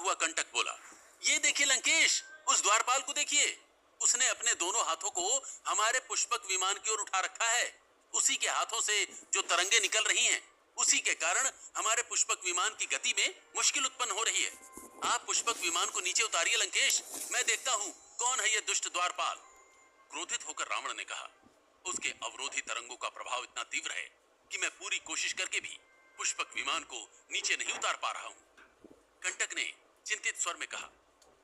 हुआ कंटक बोला, ये देखिए लंकेश, उस द्वारपाल को देखिए, उसने अपने दोनों हाथों को हमारे पुष्पक विमान की ओर उठा रखा है। उसी के हाथों से जो तरंगे निकल रही हैं, उसी के कारण हमारे पुष्पक विमान की गति में मुश्किल उत्पन्न हो रही है। आप पुष्पक विमान को नीचे उतारिए लंकेश, मैं देखता हूँ कौन है ये दुष्ट द्वारपाल। क्रोधित होकर रावण ने कहा, उसके अवरोधी तरंगों का प्रभाव इतना तीव्र है कि मैं पूरी कोशिश करके भी पुष्पक विमान को नीचे नहीं उतार पा रहा हूँ। कंटक ने चिंतित स्वर में कहा,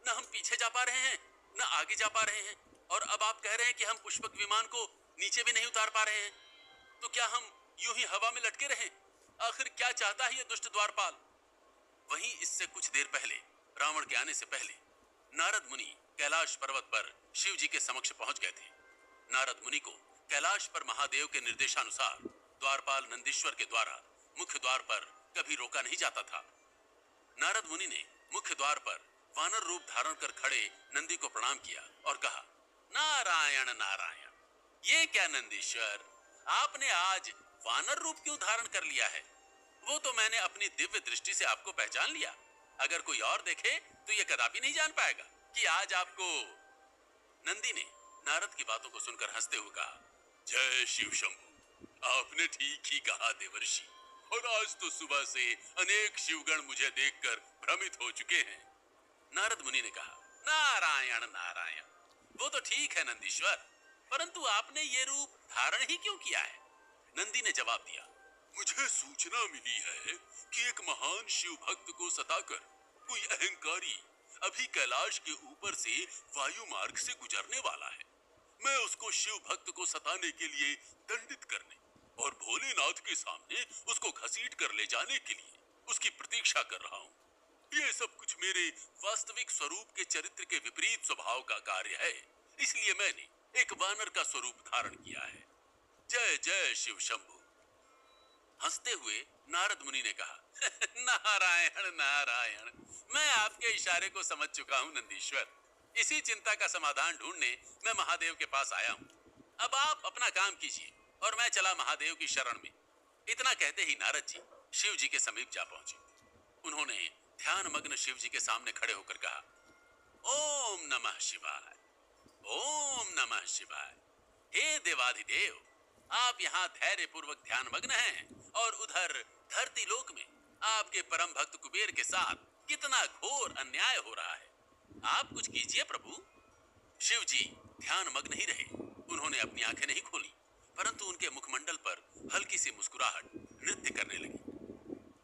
न हम पीछे जा पा रहे हैं, न आगे जा पा रहे हैं, और अब आप कह रहे हैं कि हम पुष्पक विमान को नीचे भी नहीं उतार पा रहे हैं। तो क्या हम यूं ही हवा में लटके रहें? आखिर क्या चाहता है ये दुष्ट द्वारपाल? वहीं इससे कुछ देर पहले, रावण के आने से पहले, नारद मुनि कैलाश पर्वत पर शिव जी के समक्ष पहुंच गए थे। नारद मुनि को कैलाश पर महादेव के निर्देशानुसार द्वारपाल नंदीश्वर के द्वारा मुख्य द्वार पर कभी रोका नहीं जाता था। नारद मुनि ने मुख्य द्वार पर वानर रूप धारण कर खड़े नंदी को प्रणाम किया और कहा, नारायण नारायण, ये क्या नंदीश्वर, आपने आज वानर रूप क्यों धारण कर लिया है? वो तो मैंने अपनी दिव्य दृष्टि से आपको पहचान लिया। अगर कोई और देखे तो ये कदापि नहीं जान पाएगा कि आज आपको। नंदी ने नारद की बातों को सुनकर हंसते हुए कहा, जय शिव शंभु, आपने ठीक ही कहा देवर्षि, और आज तो सुबह से अनेक शिवगण मुझे देखकर भ्रमित हो चुके हैं। नारद मुनि ने कहा, नारायण नारायण, वो तो ठीक है नंदीश्वर, परंतु आपने ये रूप धारण ही क्यों किया है? नंदी ने जवाब दिया, मुझे सूचना मिली है कि एक महान शिव भक्त को सताकर कोई अहंकारी अभी कैलाश के ऊपर से वायु मार्ग से गुजरने वाला है। मैं उसको शिव भक्त को सताने के लिए दंडित करने और भोलेनाथ के सामने उसको घसीट कर ले जाने के लिए उसकी प्रतीक्षा कर रहा हूँ। ये सब कुछ मेरे वास्तविक स्वरूप के चरित्र के विपरीत स्वभाव का कार्य है, इसलिए मैंने एक वानर का स्वरूप धारण किया है। जय जय शिव शंभु। हंसते हुए नारद मुनि ने कहा, नारायण नारायण, मैं आपके इशारे को समझ चुका हूँ नंदीश्वर। इसी चिंता का समाधान ढूंढने मैं महादेव के पास आया हूँ। अब आप अपना काम कीजिए और मैं चला महादेव की शरण में। इतना कहते ही नारद जी शिव जी के समीप जा पहुंचे। उन्होंने ध्यान मग्न शिव जी के सामने खड़े होकर कहा, ओम नमः शिवाय, ओम नमः शिवाय। हे देवाधिदेव, आप यहाँ धैर्य पूर्वक ध्यान मग्न हैं और उधर धरती लोक में आपके परम भक्त कुबेर के साथ कितना घोर अन्याय हो रहा है। आप कुछ कीजिए प्रभु। शिव जी ध्यान मग्न ही रहे। उन्होंने अपनी आंखें नहीं खोली, परंतु उनके मुखमंडल पर हल्की सी मुस्कुराहट नृत्य करने लगी।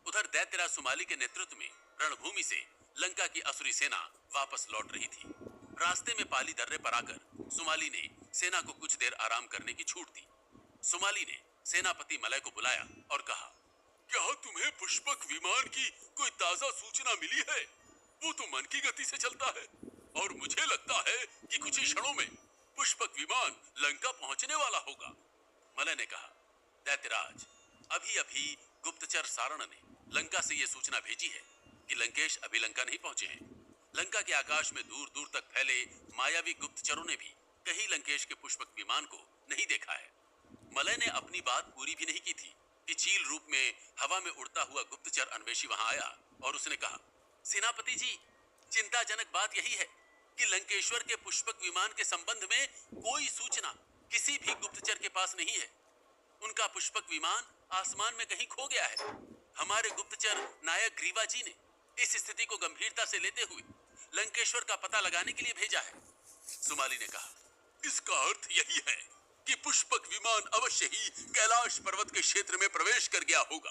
उधर दैत्यराज सुमाली के नेतृत्व में रणभूमि से लंका की असुरी सेना वापस लौट रही थी। रास्ते में पाली दर्रे पर आकर सुमाली ने सेना को कुछ देर आराम करने की छूट दी। सुमाली ने सेनापति मलय को बुलाया और कहा, क्या तुम्हें पुष्पक विमान की कोई ताजा सूचना मिली है? वो तो मन की गति से चलता है और मुझे लगता है कि कुछ ही क्षणों में पुष्पक विमान लंका पहुंचने वाला होगा। मलय ने कहा, दैत्यराज, अभी अभी गुप्तचर सारण ने लंका से यह सूचना भेजी है कि लंकेश अभी लंका नहीं पहुंचे हैं। लंका के आकाश में दूर दूर तक फैले मायावी गुप्तचरों ने भी कहीं लंकेश के पुष्पक विमान को नहीं देखा है। मलय ने अपनी बात पूरी भी नहीं की थी कि चील रूप में हवा में उड़ता हुआ गुप्तचर अन्वेषी वहां आया और उसने कहा, सेनापति जी, चिंताजनक बात यही है कि लंकेश्वर के पुष्पक विमान के संबंध में कोई सूचना किसी भी गुप्तचर के पास नहीं है। उनका पुष्पक विमान आसमान में कहीं खो गया है। हमारे गुप्तचर नायक ग्रीवा जी ने इस स्थिति को गंभीरता से लेते हुए लंकेश्वर का पता लगाने के लिए भेजा है। सुमाली ने कहा, इसका अर्थ यही है कि पुष्पक विमान अवश्य ही कैलाश पर्वत के क्षेत्र में प्रवेश कर गया होगा।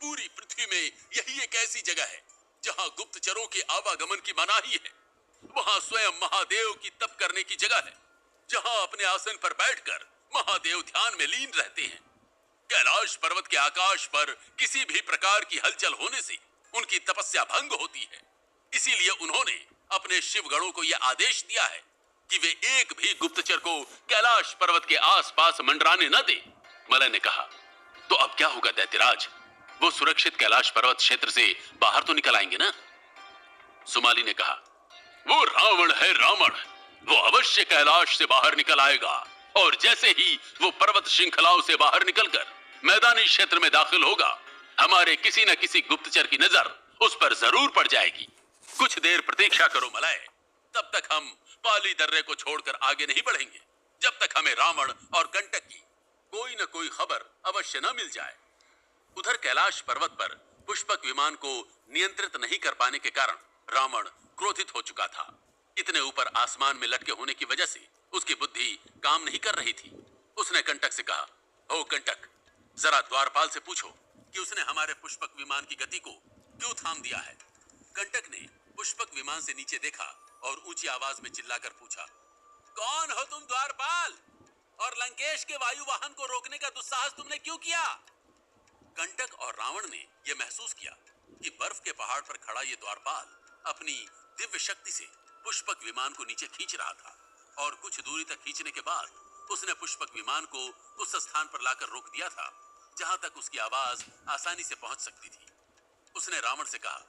पूरी पृथ्वी में यही एक ऐसी जगह है जहां गुप्तचरों के आवागमन की मनाही है। वहां स्वयं महादेव की तप करने की जगह है, जहां अपने आसन पर बैठकर महादेव ध्यान में लीन रहते हैं। कैलाश पर्वत के आकाश पर किसी भी प्रकार की हलचल होने से उनकी तपस्या भंग होती है। इसीलिए उन्होंने अपने शिवगणों को यह आदेश दिया है कि वे एक भी गुप्तचर को कैलाश पर्वत के आसपास मंडराने न दे। मलय ने कहा, तो अब क्या होगा दैत्यराज? वो सुरक्षित कैलाश पर्वत क्षेत्र से बाहर तो निकल आएंगे ना? सुमाली ने कहा, वो रावण है रावण, वो अवश्य कैलाश से बाहर निकल आएगा और जैसे ही वो पर्वत श्रृंखलाओं से बाहर निकलकर मैदानी क्षेत्र में दाखिल होगा, हमारे किसी न किसी गुप्तचर की नजर उस पर जरूर पड़ जाएगी। कुछ देर प्रतीक्षा करो मलय, तब तक हम पाली दर्रे को छोड़कर आगे नहीं बढ़ेंगे जब तक हमें रावण और कंटक की कोई न कोई खबर अवश्य न मिल जाए। उधर कैलाश पर्वत पर पुष्पक विमान को नियंत्रित नहीं कर पाने के कारण रावण क्रोधित हो चुका था। इतने ऊपर आसमान में लटके होने की वजह से उसकी बुद्धि काम नहीं कर रही थी। उसने कंटक से कहा, ओ कंटक, जरा द्वारपाल से पूछो कि उसने हमारे पुष्पक विमान की गति को क्यों थाम दिया है। कंटक ने पुष्पक विमान से नीचे देखा और ऊंची आवाज में चिल्लाकर पूछा, कौन हो तुम द्वारपाल, और लंकेश के वायु वाहन को रोकने का दुस्साहस तुमने क्यों किया। कंटक और रावण ने यह महसूस किया कि बर्फ के पहाड़ पर खड़ा यह द्वारपाल अपनी दिव्य शक्ति से पुष्पक विमान को नीचे खींच रहा था, और कुछ दूरी तक खींचने के बाद उसने पुष्पक विमान को उस स्थान पर लाकर रोक दिया था जहां तक उसकी आवाज आसानी से पहुंच सकती थी। उसने रावण से कहा,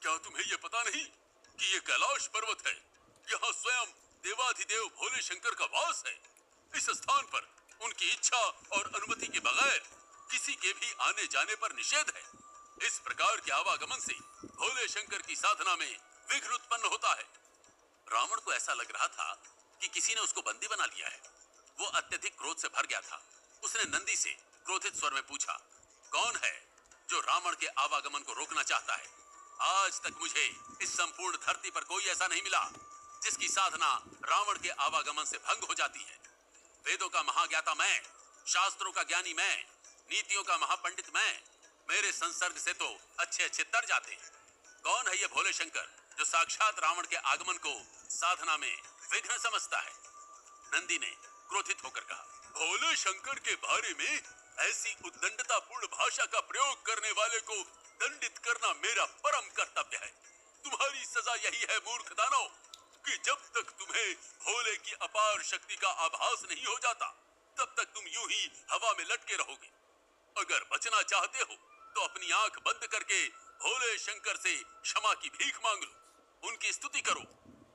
क्या तुम्हें यह पता नहीं कि यह कैलाश पर्वत है, यहाँ स्वयं देवाधिदेव भोले शंकर का वास है। इस स्थान पर उनकी इच्छा और अनुमति के बगैर किसी के भी आने जाने पर निषेध है। इस प्रकार के आवागमन से भोले शंकर की साधना में विघ्न उत्पन्न होता है। रावण को ऐसा लग रहा था कि किसी ने उसको बंदी बना लिया है। वो अत्यधिक क्रोध से भर गया था। उसने नंदी से क्रोधित स्वर में पूछा, कौन है जो रावण के आवागमन को रोकना चाहता है। आज तक मुझे इस संपूर्ण धरती पर कोई ऐसा नहीं मिला जिसकी साधना रावण के आवागमन से भंग हो जाती है। वेदों का महाज्ञाता मैं, शास्त्रों का ज्ञानी मैं, नीतियों का महापंडित मैं, मेरे संसर्ग से तो अच्छे अच्छे तर जाते हैं। कौन है ये भोले शंकर जो साक्षात रावण के आगमन को साधना में विघ्न समझता है। नंदी ने क्रोधित होकर कहा, भोले शंकर के बारे में ऐसी उद्दंडतापूर्ण भाषा का प्रयोग करने वाले को दंडित करना मेरा परम कर्तव्य है। तुम्हारी सजा यही है मूर्ख दानव कि जब तक तुम्हें भोले की अपार शक्ति का आभास नहीं हो जाता तब तक तुम यूं ही हवा में लटके रहोगे। अगर बचना चाहते हो तो अपनी आंख बंद करके भोले शंकर से क्षमा की भीख मांग लो, उनकी स्तुति करो,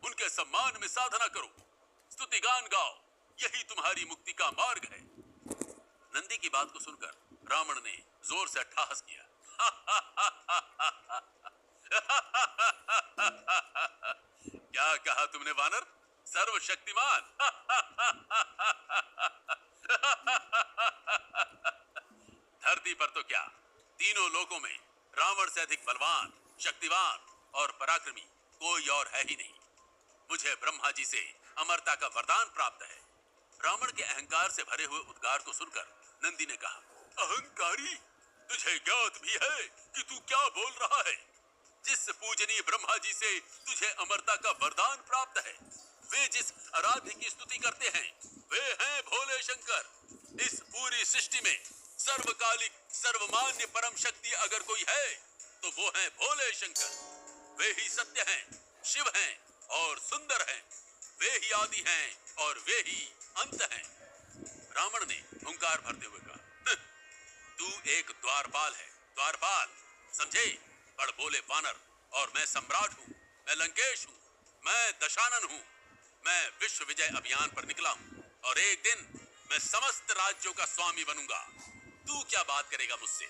उनके सम्मान में साधना करो, स्तुति गान गाओ, यही तुम्हारी मुक्ति का मार्ग है। नंदी की बात को सुनकर रावण ने जोर से अट्ठाहस किया। क्या कहा तुमने वानर, सर्वशक्तिमान? धरती पर तो क्या, तीनों लोकों में रावण से अधिक बलवान, शक्तिवान और पराक्रमी कोई और है ही नहीं। मुझे ब्रह्मा जी से अमरता का वरदान प्राप्त है। रावण के अहंकार से भरे हुए उद्गार को सुनकर नंदी ने कहा, अहंकारी, तुझे ज्ञात भी है कि तू क्या बोल रहा है। जिस पूजनीय ब्रह्मा जी से तुझे अमरता का वरदान प्राप्त है, वे जिस आराध्य की स्तुति करते हैं, वे हैं भोले शंकर। इस पूरी सृष्टि में सर्वकालिक सर्वमान्य परम शक्ति अगर कोई है तो वो है भोले शंकर। वे ही सत्य हैं, शिव हैं और सुंदर हैं। वे ही आदि हैं और वे ही अंत हैं। रावण ने हुंकार भरते हुए कहा, तू एक द्वारपाल है, द्वारपाल, समझे? बड़ बोले वानर, और मैं सम्राट हूँ, मैं लंकेश हूँ, मैं दशानन हूँ। मैं विश्व विजय अभियान पर निकला हूँ और एक दिन मैं समस्त राज्यों का स्वामी बनूंगा। तू क्या बात करेगा मुझसे?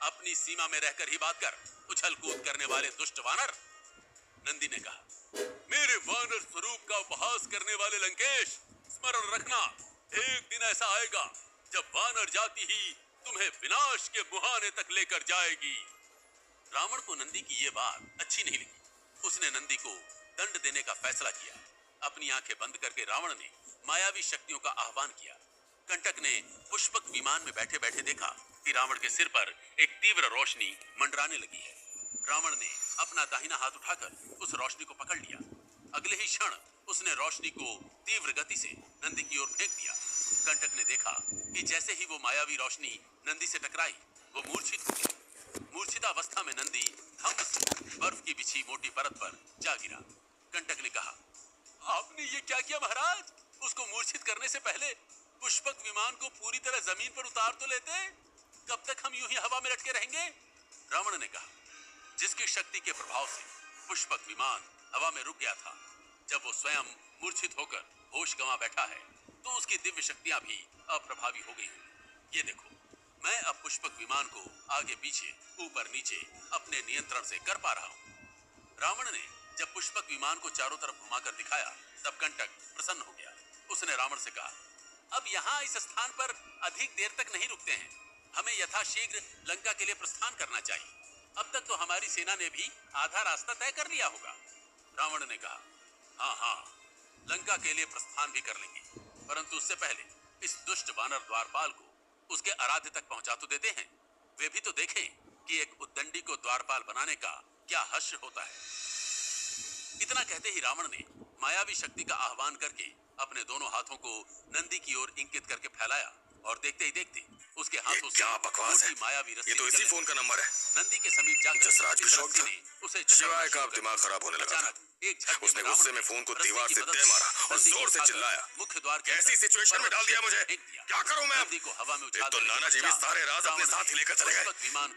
अपनी सीमा में रहकर ही बात कर, उछल कूद करने वाले दुष्ट वानर। नंदी ने कहा, मेरे वानर स्वरूप का उपहास करने वाले लंकेश, स्मरण रखना, एक दिन ऐसा आएगा जब वानर जाति ही तुम्हें विनाश के मुहाने तक लेकर जाएगी। रावण को नंदी की ये बात अच्छी नहीं लगी। उसने नंदी को दंड देने का फैसला किया। अपनी आंखें बंद करके रावण ने मायावी शक्तियों का आह्वान किया। कंटक ने पुष्पक विमान में बैठे बैठे देखा कि रावण के सिर पर एक तीव्र रोशनी मंडराने लगी है। रावण ने अपना दाहिना हाथ उठाकर उस रोशनी को पकड़ लिया। अगले ही क्षण उसने रोशनी को तीव्र गति से नंदी की ओर फेंक दिया। कंटक ने देखा कि जैसे ही वो मायावी रोशनी नंदी से टकराई, वो मूर्छित हो गई। मूर्छितावस्था में नंदी धम्म से बर्फ की बिछी मोटी परत पर जा गिरा। कंटक ने कहा, आपने ये क्या किया महाराज? उसको मूर्छित करने से पहले पुष्पक विमान को पूरी तरह जमीन पर उतार तो लेते। कब तक हम यूं ही हवा में लटके रहेंगे? रावण ने कहा, जिसकी शक्ति के प्रभाव से पुष्पक विमान हवा में रुक गया था, जब वो स्वयं मूर्छित होकर होश गंवा बैठा है तो उसकी दिव्य शक्तियां भी अप्रभावी हो गई। ये देखो, मैं अब पुष्पक विमान को आगे पीछे ऊपर नीचे अपने नियंत्रण से कर पा रहा हूँ। रावण ने जब पुष्पक विमान को चारों तरफ घुमाकर दिखाया तब कंटक प्रसन्न हो गया। उसने रावण से कहा, अब यहाँ इस स्थान पर अधिक देर तक नहीं रुकते हैं, हमें यथाशीघ्र लंका के लिए प्रस्थान करना चाहिए। अब तक तो हमारी सेना ने भी आधा रास्ता तय कर लिया होगा। रावण ने कहा, हाँ हाँ, लंका के लिए प्रस्थान भी कर लेंगे, परंतु उससे पहले इस दुष्ट वानर द्वारपाल को उसके आराध्य तक पहुंचा तो देते हैं। वे भी तो देखें कि एक उद्दंडी को द्वारपाल बनाने का क्या हर्ष होता है। इतना कहते ही रावण ने मायावी शक्ति का आह्वान करके अपने दोनों हाथों को नंदी की ओर इंकित करके फैलाया और देखते ही देखते उसके हाथों से क्या बकवास है? मायावी रस्सी ये तो इसी फोन का नंबर है। नंदी के समीप जाकर जसराज भी शौक था। उसे शिवाय का अब दिमाग खराब होने लगा था। उसने गुस्से में फोन को दीवार से दे मारा और जोर से चिल्लाया, मुख्य द्वार के कैसी सिचुएशन में डाल दिया मुझे, क्या करूं मैं? तो नाना जी भी सारे राज अपने साथ ही लेकर चले गए।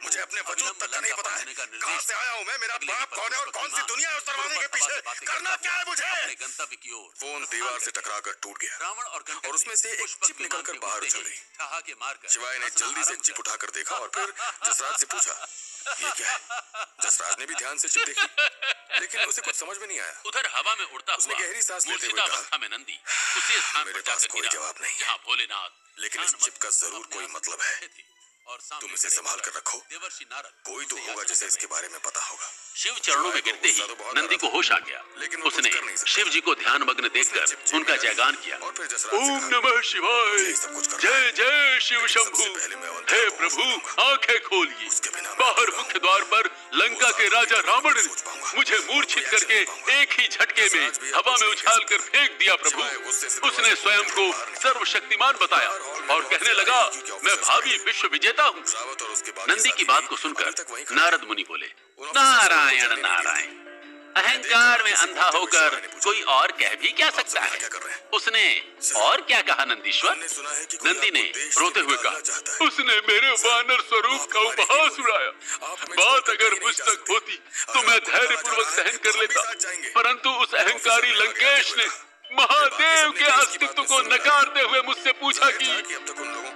मुझे अपने वजूद तक का नहीं पता है, कहां से आया हूं मैं, मेरा बाप कौन है और कौन सी दुनिया है उस दरवाजे के पीछे, करना क्या है मुझे? गंतव्य की ओर फोन दीवार से टकराकर टूट गया रावण और उसमें से एक चिप निकलकर बाहर उछल गई। शिवाय ने जल्दी से चिप उठाकर देखा और फिर जसराज से पूछा, ये क्या है? जसराज ने भी ध्यान से चिप देखी, लेकिन उसे कुछ समझ में नहीं आया। उधर हवा में उड़ता उसने गहरी सांस लेते हुए कहा, में नंदी उसी स्थान मेरे पर पास जाकर कोई गिरा जवाब नहीं जहां भोलेनाथ, लेकिन इस चिप का जरूर कोई मतलब है। और तुम इसे संभाल कर रखो, देवर्षि नारद कोई तो होगा जिसे इसके बारे में पता होगा। शिव चरणों में गिरते ही नंदी को होश आ गया। उसने शिव जी को ध्यान मग्न देखकर उनका जयगान किया। और फिर ओम नमः शिवाय, जय जय शिव शंभु। हे प्रभु, आंखें खोलिए। बाहर मुख्य द्वार पर लंका के राजा रावण ने मुझे मूर्छित करके एक ही झटके में हवा में उछाल कर फेंक दिया। प्रभु, उसने स्वयं को सर्वशक्तिमान बताया और कहने लगा, मैं भावी विश्व विजेता हूँ। नंदी की बात को सुनकर नारद मुनि बोले, नारायण नारायण, अहंकार में अंधा होकर कोई और कह भी क्या सकता है? उसने और क्या कहा नंदीश्वर? नंदी ने रोते हुए कहा, उसने मेरे वानर स्वरूप का उपहास उड़ाया। बात अगर मुझ तक होती तो मैं धैर्य पूर्वक सहन कर लेता, परंतु उस अहंकारी लंकेश ने महादेव के अस्तित्व को नकारते हुए मुझसे पूछा कि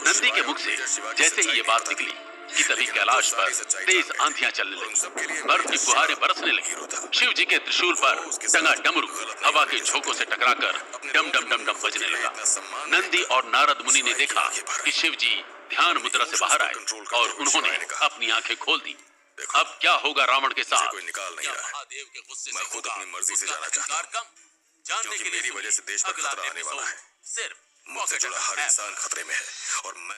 नंदी के मुख से जैसे ही ये बात निकली कि तभी कैलाश पर तेज आंधियां चलने लगी, बर्फ की फुहारें बरसने लगी। शिव जी के त्रिशूल पर टंगा डमरू हवा के झोंकों से टकराकर डम डम डम डम बजने लगा। नंदी और नारद मुनि ने देखा कि शिव जी ध्यान मुद्रा से बाहर आए और उन्होंने अपनी आंखें खोल दी। अब क्या होगा रावण के साथ? महादेव के गुस्से से मैं खुद अपनी मर्जी से जाना चाहता हूं, जानने के लिए मेरी वजह से देश पर खतरा आने वाला है। सिर्फ मुझसे जुड़ा हर इंसान खतरे में है और मैं